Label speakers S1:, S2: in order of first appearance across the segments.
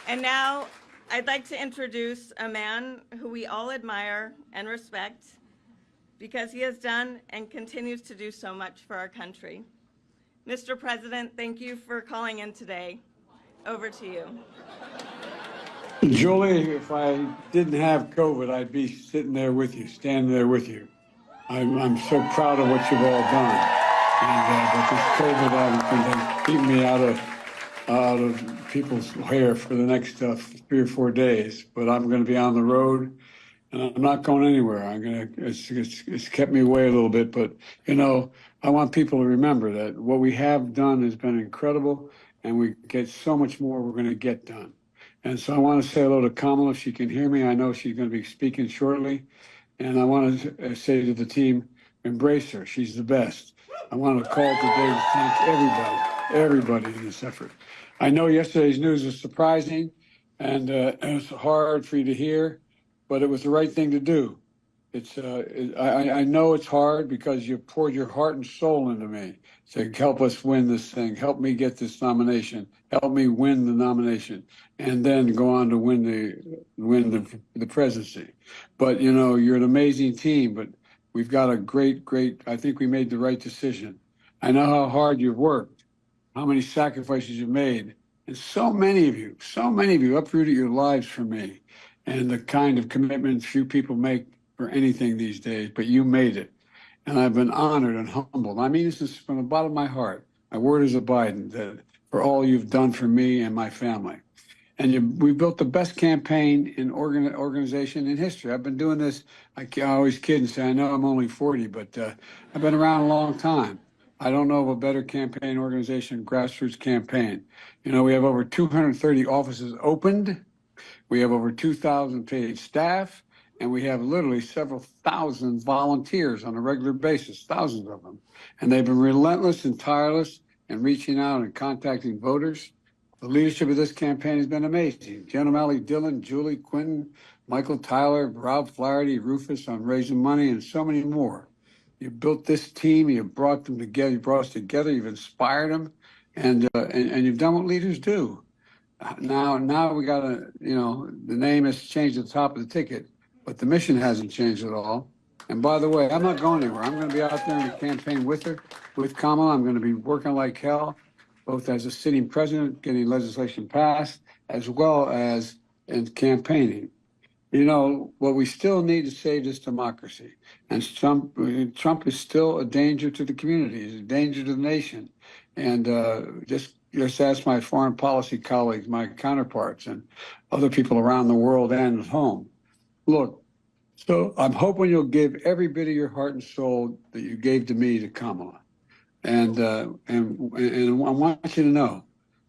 S1: And now I'd like to introduce a man who we all admire and respect because he has done and continues to do so much for our country. Mr. President, thank you for calling in today. Over to you.
S2: Julie, if I didn't have COVID, I'd be sitting there with you, standing there with you. I'm so proud of what you've all done. And but this COVID has been keeping me out of people's hair for the next 3 or 4 days. But I'm going to be on the road, and I'm not going anywhere. It's kept me away a little bit, but you know, I want people to remember that what we have done has been incredible, and we get so much more we're going to get done. And so I want to say hello to Kamala if she can hear me. I know she's going to be speaking shortly. And I want to say to the team, embrace her. She's the best. I want to call today to thank everybody in this effort. I know yesterday's news was surprising and it was hard for you to hear, but it was the right thing to do. I know it's hard because you poured your heart and soul into me to help us win this thing, help me get this nomination, help me win the nomination, and then go on to win the presidency. But you know, you're an amazing team, but we've got a great, I think we made the right decision. I know how hard you've worked, how many sacrifices you've made, and so many of you uprooted your lives for me, and the kind of commitment few people make for anything these days, but you made it. And I've been honored and humbled. I mean this from the bottom of my heart. My word is a Biden, that for all you've done for me and my family. And we built the best campaign in organization in history. I've been doing this, I always kid and say, I know I'm only 40, but I've been around a long time. I don't know of a better campaign organization, grassroots campaign. You know, we have over 230 offices opened. We have over 2,000 paid staff. And we have literally several thousand volunteers on a regular basis, thousands of them. And they've been relentless and tireless in reaching out and contacting voters. The leadership of this campaign has been amazing. Jen O'Malley Dillon, Julie Quinn, Michael Tyler, Rob Flaherty, Rufus on raising money, and so many more. You built this team, you brought them together, you brought us together, you've inspired them, and you've done what leaders do. Now we got to, you know, the name has changed at the top of the ticket, but the mission hasn't changed at all. And by the way, I'm not going anywhere. I'm going to be out there in the campaign with her, with Kamala. I'm going to be working like hell, both as a sitting president, getting legislation passed, as well as in campaigning. You know, what we still need to save this democracy. And Trump is still a danger to the community. He's a danger to the nation. And just ask my foreign policy colleagues, my counterparts, and other people around the world and at home. Look, so I'm hoping you'll give every bit of your heart and soul that you gave to me to Kamala. And I want you to know,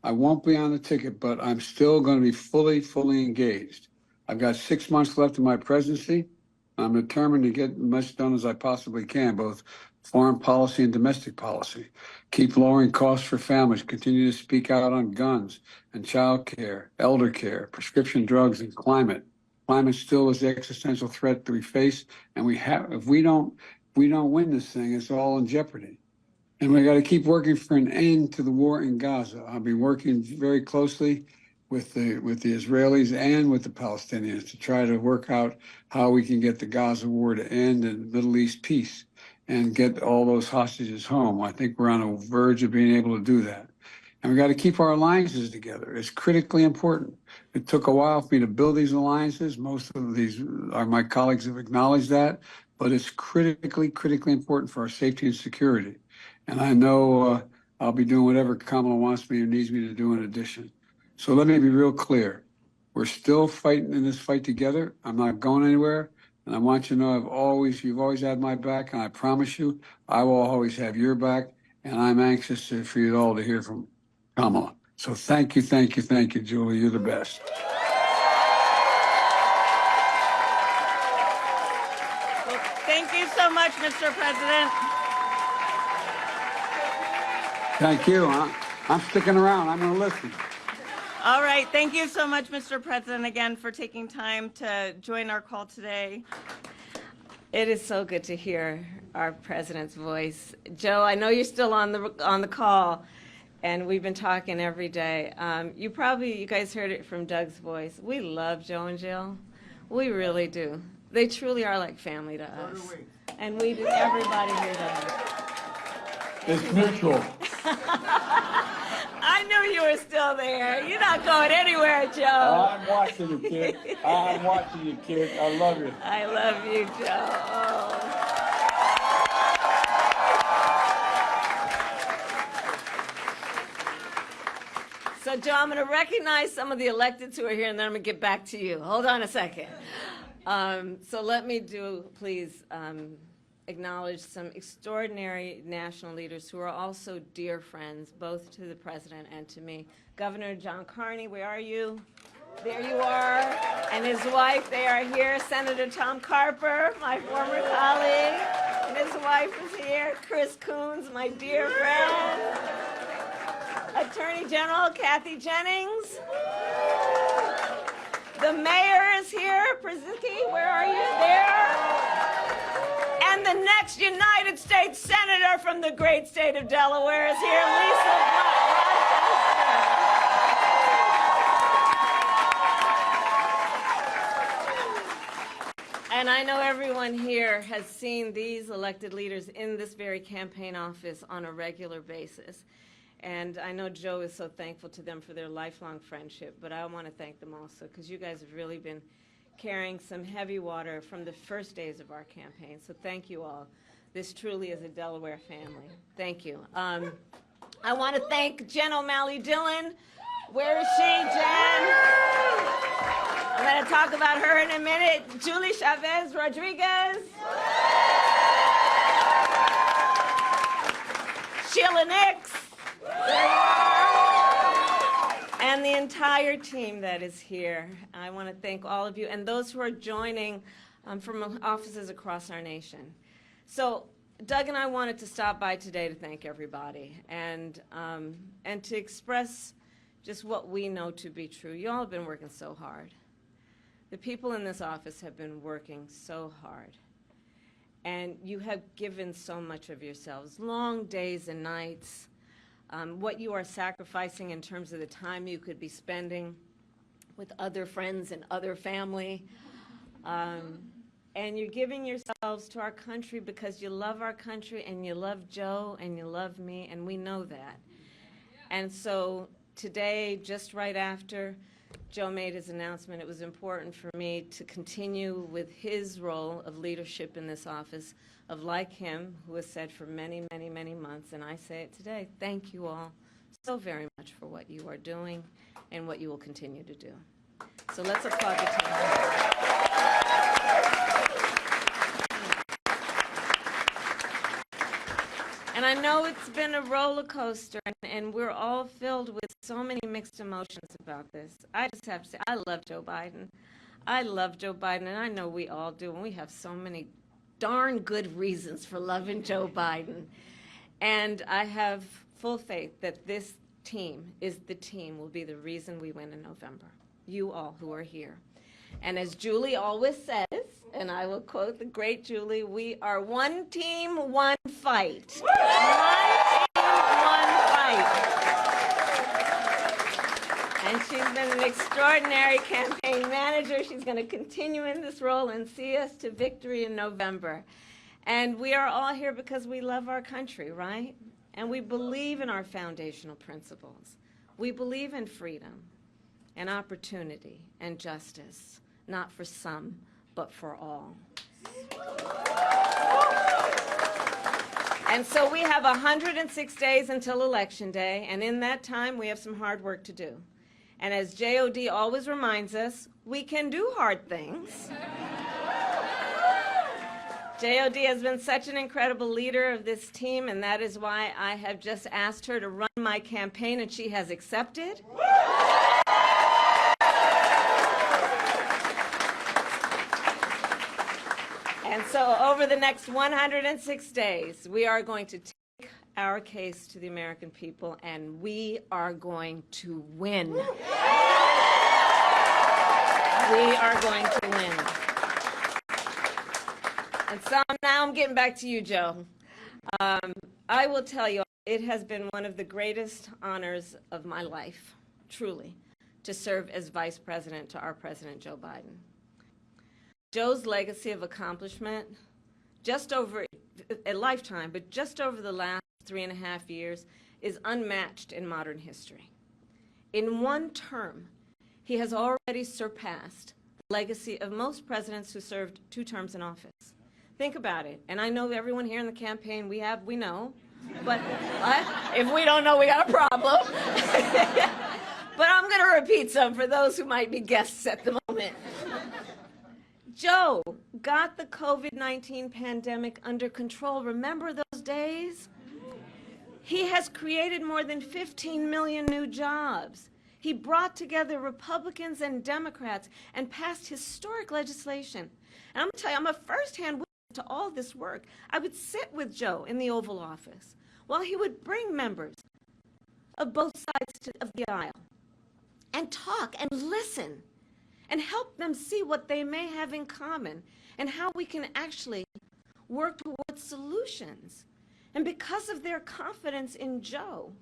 S2: I won't be on the ticket, but I'm still going to be fully engaged. I've got 6 months left of my presidency. I'm determined to get as much done as I possibly can, both foreign policy and domestic policy. Keep lowering costs for families, continue to speak out on guns and child care, elder care, prescription drugs, and climate. Climate still is the existential threat that we face, and if we don't win this thing, it's all in jeopardy. And we got to keep working for an end to the war in Gaza. I'll be working very closely with the Israelis and with the Palestinians to try to work out how we can get the Gaza war to end and Middle East peace and get all those hostages home. I think we're on the verge of being able to do that. And we got to keep our alliances together. It's critically important. It took a while for me to build these alliances. Most of these my colleagues have acknowledged that, but it's critically important for our safety and security. And I know I'll be doing whatever Kamala wants me or needs me to do in addition. So let me be real clear. We're still fighting in this fight together. I'm not going anywhere. And I want you to know you've always had my back, and I promise you, I will always have your back. And I'm anxious for you all to hear from Kamala. So thank you, Julie. You're the best.
S1: Well, thank you so much, Mr. President.
S2: Thank you. I'm sticking around. I'm going to listen.
S1: All right. Thank you so much, Mr. President, again, for taking time to join our call today.
S3: It is so good to hear our president's voice. Joe, I know you're still on the call. and we've been talking every day. You guys heard it from Doug's voice. We love Joe and Jill. We really do. They truly are like family to us.
S4: So do we.
S3: And we do, everybody here does.
S2: It's mutual.
S3: I knew you were still there. You're not going anywhere, Joe.
S2: I'm watching you, kid. I'm watching you, kid. I love you.
S3: I love you, Joe. Oh. So, Joe, I'm going to recognize some of the electeds who are here, and then I'm going to get back to you. Hold on a second. So let me please acknowledge some extraordinary national leaders who are also dear friends, both to the president and to me. Governor John Carney, where are you? There you are. And his wife, they are here. Senator Tom Carper, my former colleague, and his wife is here. Chris Coons, my dear friend. Attorney General Kathy Jennings. The mayor is here. President, where are you? There. And the next United States Senator from the great state of Delaware is here, Lisa Rochester. And I know everyone here has seen these elected leaders in this very campaign office on a regular basis. And I know Joe is so thankful to them for their lifelong friendship, but I want to thank them also because you guys have really been carrying some heavy water from the first days of our campaign. So thank you all. This truly is a Delaware family. Thank you. I want to thank Jen O'Malley Dillon. Where is she, Jen? I'm going to talk about her in a minute. Julie Chavez Rodriguez. Sheila Nix. There you are. And the entire team that is here. I want to thank all of you and those who are joining from offices across our nation. So Doug and I wanted to stop by today to thank everybody and to express just what we know to be true. You all have been working so hard. The people in this office have been working so hard. And you have given so much of yourselves, long days and nights, what you are sacrificing in terms of the time you could be spending with other friends and other family. And you're giving yourselves to our country because you love our country and you love Joe and you love me, and we know that. And so today, just right after Joe made his announcement, it was important for me to continue with his role of leadership in this office, of like him, who has said for many, many, many months, and I say it today, thank you all so very much for what you are doing and what you will continue to do. So let's applaud the team. And I know it's been a roller coaster, and we're all filled with so many mixed emotions about this. I just have to say, I love Joe Biden. I love Joe Biden, and I know we all do, and we have so many darn good reasons for loving Joe Biden. And I have full faith that this team will be the reason we win in November. You all who are here. And as Julie always says, and I will quote the great Julie, we are one team, one fight. One team, one fight. And she's been an extraordinary campaign manager. She's going to continue in this role and see us to victory in November. And we are all here because we love our country, right? And we believe in our foundational principles. We believe in freedom and opportunity and justice, not for some, but for all. And so we have 106 days until Election Day, and in that time we have some hard work to do. And as JOD always reminds us, we can do hard things. JOD has been such an incredible leader of this team, and that is why I have just asked her to run my campaign, and she has accepted. And so over the next 106 days, we are going to take our case to the American people, and we are going to win. We are going to win. And so now I'm getting back to you, Joe. I will tell you, It has been one of the greatest honors of my life, truly, to serve as Vice President to our President, Joe Biden. Joe's legacy of accomplishment, just over a lifetime, but just over the last 3.5 years, is unmatched in modern history. In one term, he has already surpassed the legacy of most presidents who served 2 terms in office. Think about it. And I know everyone here in the campaign, we know. But if we don't know, we got a problem. But I'm going to repeat some for those who might be guests at the moment. Joe got the COVID-19 pandemic under control. Remember those days? He has created more than 15 million new jobs. He brought together Republicans and Democrats and passed historic legislation. And I'm going to tell you, I'm a firsthand witness to all this work. I would sit with Joe in the Oval Office while he would bring members of both sides of the aisle and talk and listen and help them see what they may have in common and how we can actually work towards solutions. And because of their confidence in Joe,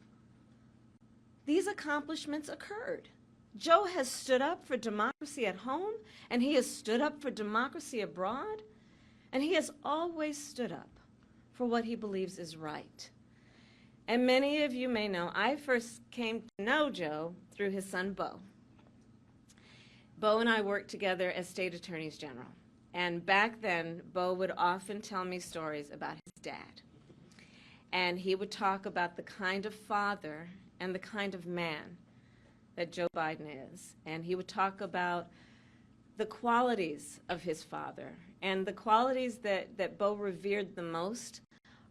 S3: these accomplishments occurred. Joe has stood up for democracy at home, and he has stood up for democracy abroad, and he has always stood up for what he believes is right. And many of you may know, I first came to know Joe through his son, Beau. Beau and I worked together as state attorneys general. And back then, Beau would often tell me stories about his dad. And he would talk about the kind of father and the kind of man that Joe Biden is. And he would talk about the qualities of his father. And the qualities that Beau revered the most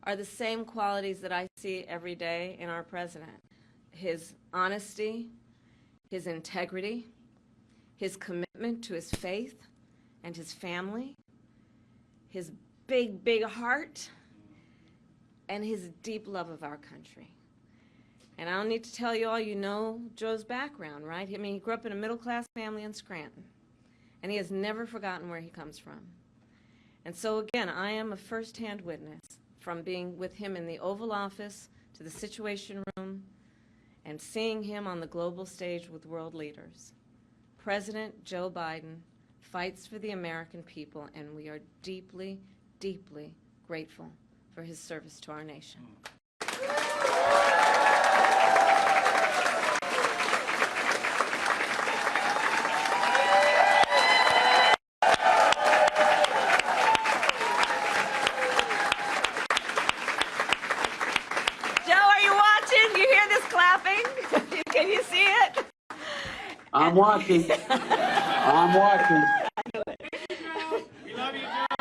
S3: are the same qualities that I see every day in our president. His honesty, his integrity, his commitment to his faith and his family, his big, big heart, and his deep love of our country. And I don't need to tell you all, you know Joe's background, right? I mean, he grew up in a middle-class family in Scranton, and he has never forgotten where he comes from. And so again, I am a first-hand witness from being with him in the Oval Office to the Situation Room and seeing him on the global stage with world leaders. President Joe Biden fights for the American people, and we are deeply, deeply grateful for his service to our nation.
S1: Can you see it?
S2: I'm watching. I'm watching.
S4: We love you, Joe.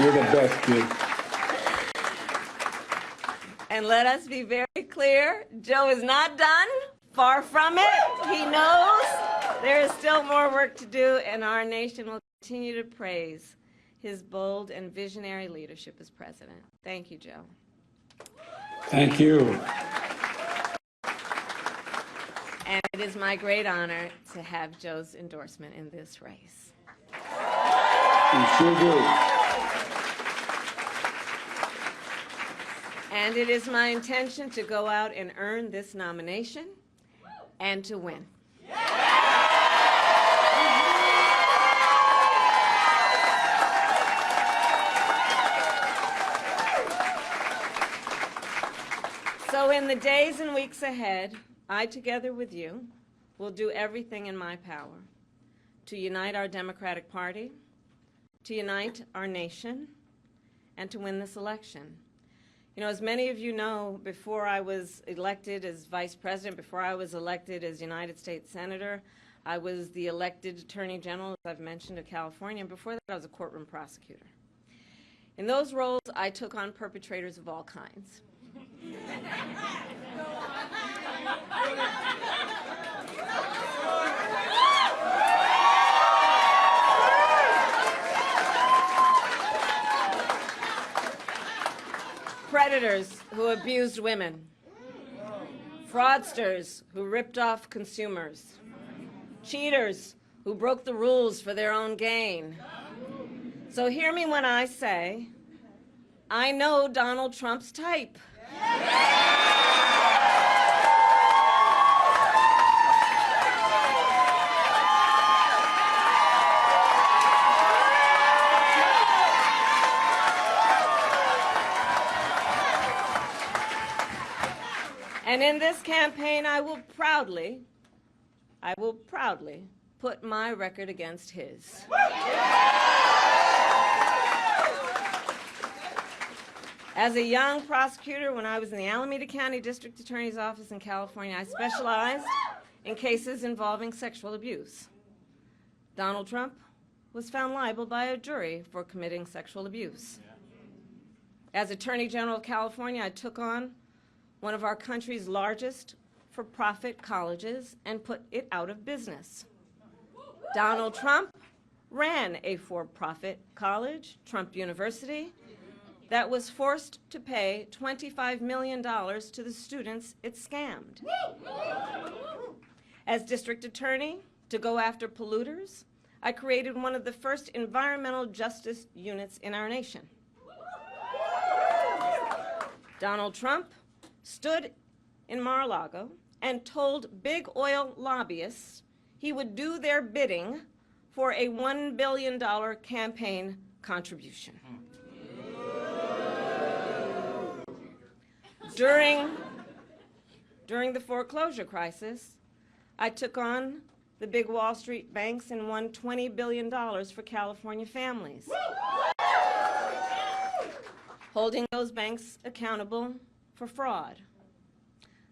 S2: You're the best kid.
S3: And let us be very clear, Joe is not done. Far from it. He knows there is still more work to do, and our nation will continue to praise his bold and visionary leadership as president. Thank you, Joe.
S2: Thank you.
S3: And it is my great honor to have Joe's endorsement in this race.
S2: You sure do.
S3: And it is my intention to go out and earn this nomination and to win. So in the days and weeks ahead, I, together with you, will do everything in my power to unite our Democratic Party, to unite our nation, and to win this election. You know, as many of you know, before I was elected as Vice President, before I was elected as United States Senator, I was the elected Attorney General, as I've mentioned, of California, and before that I was a courtroom prosecutor. In those roles, I took on perpetrators of all kinds. Predators who abused women, fraudsters who ripped off consumers, cheaters who broke the rules for their own gain. So hear me when I say I know Donald Trump's type. And in this campaign, I will proudly put my record against his. As a young prosecutor, when I was in the Alameda County District Attorney's Office in California, I specialized in cases involving sexual abuse. Donald Trump was found liable by a jury for committing sexual abuse. As Attorney General of California, I took on one of our country's largest for-profit colleges and put it out of business. Donald Trump ran a for-profit college, Trump University, that was forced to pay $25 million to the students it scammed. As district attorney, to go after polluters, I created one of the first environmental justice units in our nation. Donald Trump stood in Mar-a-Lago and told big oil lobbyists he would do their bidding for a $1 billion campaign contribution. During the foreclosure crisis, I took on the big Wall Street banks and won $20 billion for California families, holding those banks accountable for fraud.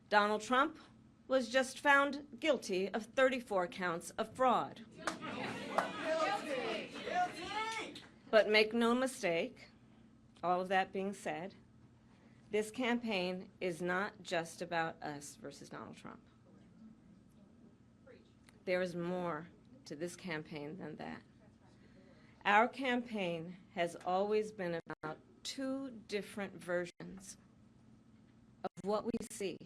S3: Donald Trump was just found guilty of 34 counts of fraud. But make no mistake, all of that being said, this campaign is not just about us versus Donald Trump. There is more to this campaign than that. Our campaign has always been about two different versions of what we see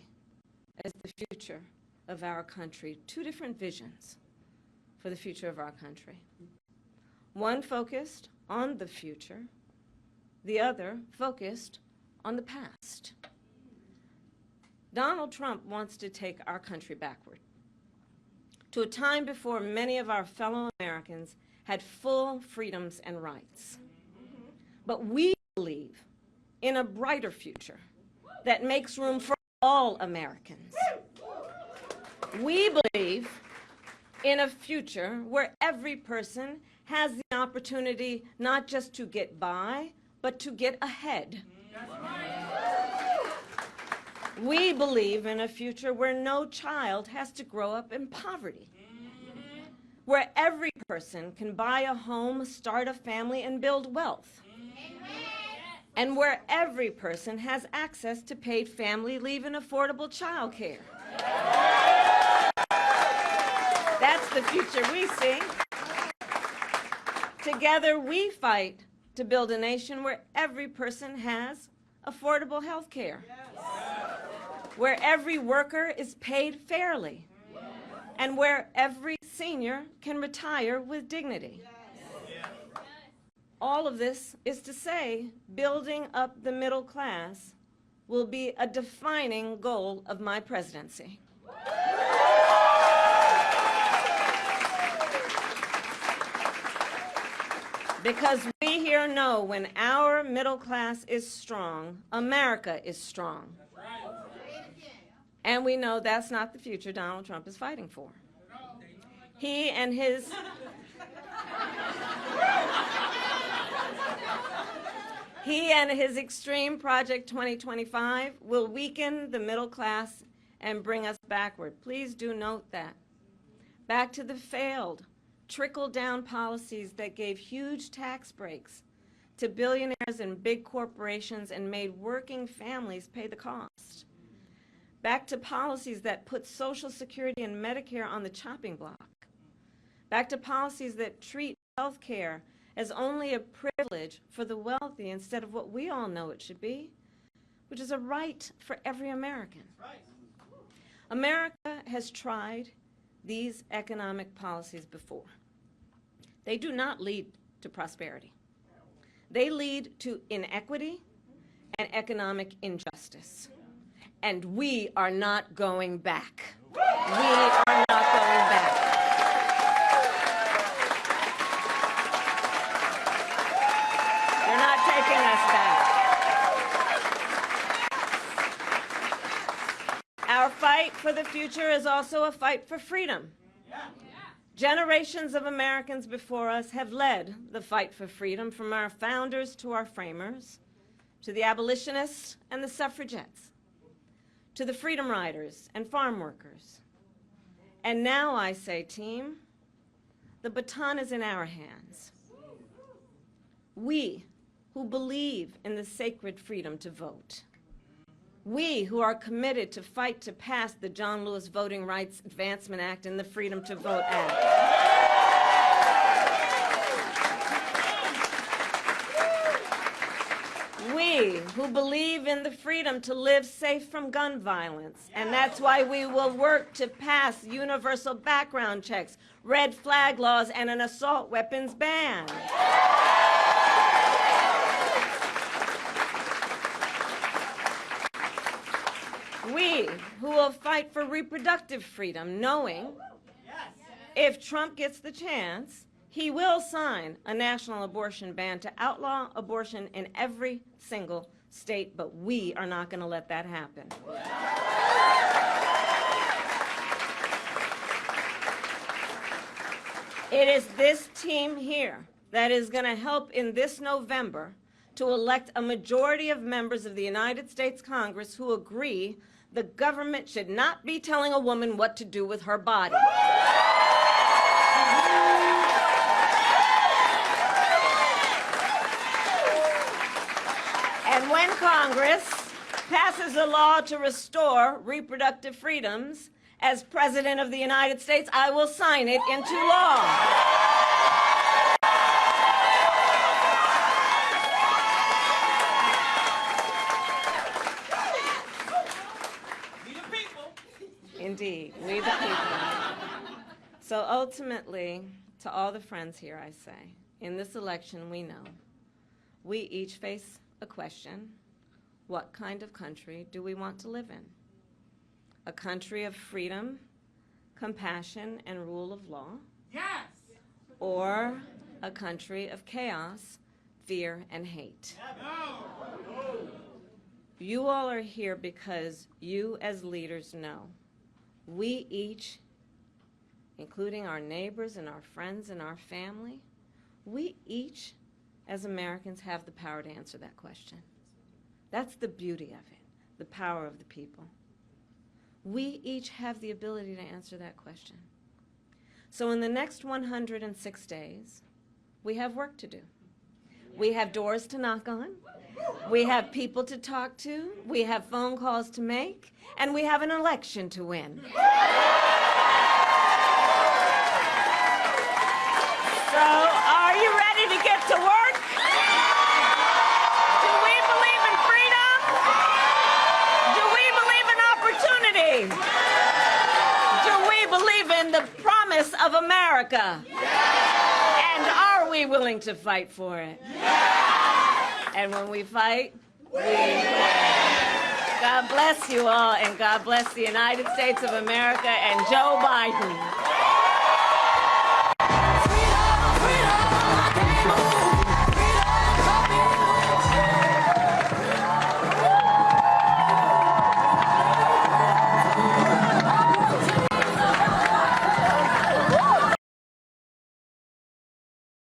S3: as the future of our country, two different visions for the future of our country. One focused on the future, the other focused on the past. Donald Trump wants to take our country backward to a time before many of our fellow Americans had full freedoms and rights. But we believe in a brighter future that makes room for all Americans. We believe in a future where every person has the opportunity not just to get by, but to get ahead. We believe in a future where no child has to grow up in poverty, where every person can buy a home, start a family, and build wealth, and where every person has access to paid family leave and affordable child care. That's the future we see. Together we fight to build a nation where every person has affordable health care, where every worker is paid fairly, and where every senior can retire with dignity. All of this is to say, building up the middle class will be a defining goal of my presidency. Because we here know when our middle class is strong, America is strong. And we know that's not the future Donald Trump is fighting for. He and his extreme Project 2025 will weaken the middle class and bring us backward. Please do note that. Back to the failed trickle-down policies that gave huge tax breaks to billionaires and big corporations and made working families pay the cost. Back to policies that put Social Security and Medicare on the chopping block. Back to policies that treat health care as only a privilege for the wealthy instead of what we all know it should be, which is a right for every American. America has tried these economic policies before. They do not lead to prosperity. They lead to inequity and economic injustice. And we are not going back. We are not going back. You're not taking us back. Our fight for the future is also a fight for freedom. Generations of Americans before us have led the fight for freedom, from our founders to our framers, to the abolitionists and the suffragettes, to the freedom riders and farm workers. And now I say, team, the baton is in our hands. We who believe in the sacred freedom to vote. We who are committed to fight to pass the John Lewis Voting Rights Advancement Act and the Freedom to Vote Act. We who believe in the freedom to live safe from gun violence, and that's why we will work to pass universal background checks, red flag laws, and an assault weapons ban. We who will fight for reproductive freedom, knowing if Trump gets the chance, he will sign a national abortion ban to outlaw abortion in every single state, but we are not going to let that happen. It is this team here that is going to help in this November to elect a majority of members of the United States Congress who agree the government should not be telling a woman what to do with her body. And when Congress passes a law to restore reproductive freedoms, as President of the United States, I will sign it into law. Indeed, we the people. So ultimately, to all the friends here, I say, in this election, we know we each face a question: what kind of country do we want to live in? A country of freedom, compassion, and rule of law?
S4: Yes!
S3: Or a country of chaos, fear, and hate?
S4: No!
S3: You all are here because you as leaders know we each, including our neighbors and our friends and our family, we each as Americans have the power to answer that question. That's the beauty of it, the power of the people. We each have the ability to answer that question. So in the next 106 days, we have work to do. We have doors to knock on. We have people to talk to. We have phone calls to make. And we have an election to win. So are you ready to get to work? Do we believe in freedom? Do we believe in opportunity? Do we believe in the promise of America? And are we willing to fight for it? And when we fight, we win. God bless you all, and God bless the United States of America and Joe Biden.
S5: Freedom, freedom, I can't move.